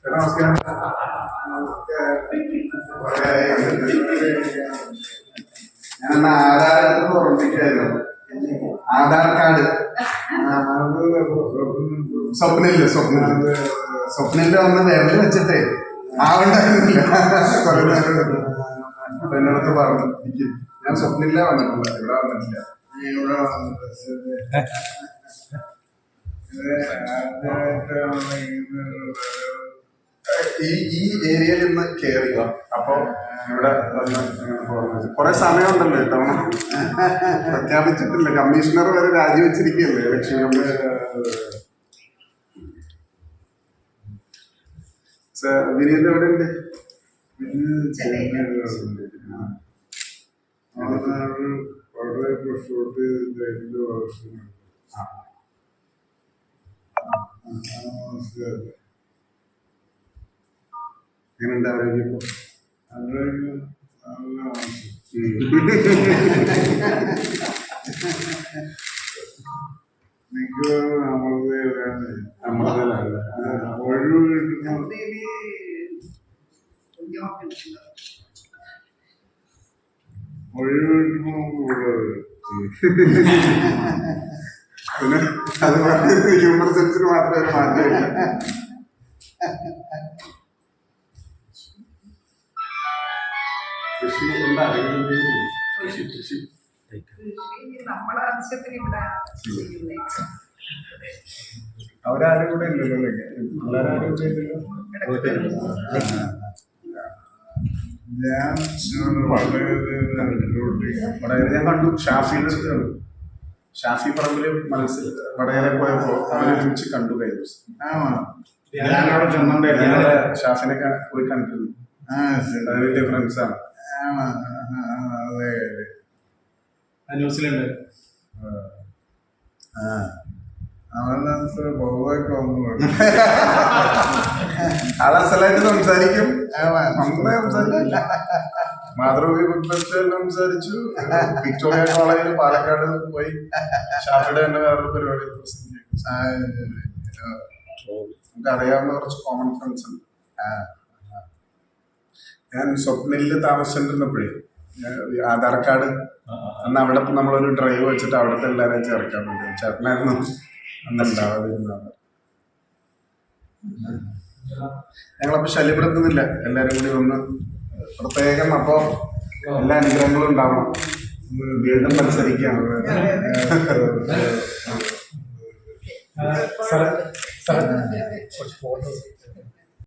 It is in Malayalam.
നമസ്കാരം. ഞാൻ ആധാരത്തിൽ ഓർമ്മിക്കായിരുന്നു. ആധാർ കാർഡ് സ്വപ്നില് വന്ന് വിരല് വെച്ചിട്ടേ ആവണ്ടായിരുന്നില്ല. കുറെ നേരം എന്നോടത്ത് പറഞ്ഞു. ഞാൻ സ്വപ്നില്ല വന്നിട്ടില്ല, ഇവിടെ വന്നിട്ടില്ല. ഈ ഏരിയയിൽ നിന്ന് കയറി അപ്പൊ ഇവിടെ കുറെ സമയമുണ്ടല്ലോ ഇത്തവണ. പ്രഖ്യാപിച്ചിട്ടില്ല, കമ്മീഷണർ വരെ രാജിവെച്ചിരിക്കുകയല്ലേ ഇലക്ഷൻ. വിനീത് എവിടെ ഉണ്ട്? എങ്ങനെയുണ്ട് ആരോഗ്യം? പിന്നെ അത് ഹ്യൂമർ സെൻസിന് മാത്രമേ മാറ്റമില്ല. കൃഷി എന്താ? കൃഷി അവരാരും കൂടെ ഇല്ലല്ലോ, പിള്ളേരാരും കൂടെ ഇല്ലല്ലോ. ഞാൻ കണ്ടു, ഷാഫിയുടെ അടുത്ത് കണ്ടു. ഷാഫി പറമ്പില് മനസ്സിൽ വടകര പോയപ്പോ അവരൊരുമിച്ച് കണ്ടു. കഴിഞ്ഞു ഞാനവിടെ ചെന്നുണ്ടായിരുന്നു. ഷാഫിനൊക്കെ പോയി കണ്ടിരുന്നു. വലിയ ഫ്രണ്ട്സാണ്. ന്യൂസിലൻഡ് അസലായിട്ട് സംസാരിക്കും. മാതൃഭൂമി ബുക്ക് ഫെസ്റ്റിവലിൽ സംസാരിച്ചു. വിക്ടോറിയ കോളേജിൽ പാലക്കാട് പോയി ഷാഫിയുടെ തന്നെ വേറൊരു പരിപാടി നമുക്ക് അറിയാവുന്ന കുറച്ച് കോമൺ ഫ്രണ്ട്സ് ഉണ്ട്. ഞാൻ സ്വപ്നില് താമസിച്ചിരുന്നപ്പോഴേ ആധാർ കാർഡ് അന്ന് അവിടെ നമ്മളൊരു ഡ്രൈവ് വെച്ചിട്ട് അവിടുത്തെ എല്ലാവരെയും ചേർക്കാൻ വേണ്ടി ചേട്ടനായിരുന്നു അന്ന് ഉണ്ടാവാതിരുന്നത്. ഞങ്ങളപ്പോ ശല്യപ്പെടുത്തുന്നില്ല, എല്ലാരും കൂടി ഒന്ന് പ്രത്യേകം. അപ്പോ എല്ലാ അനുഗ്രഹങ്ങളും ഉണ്ടാവണം. വീണ്ടും മത്സരിക്കാം.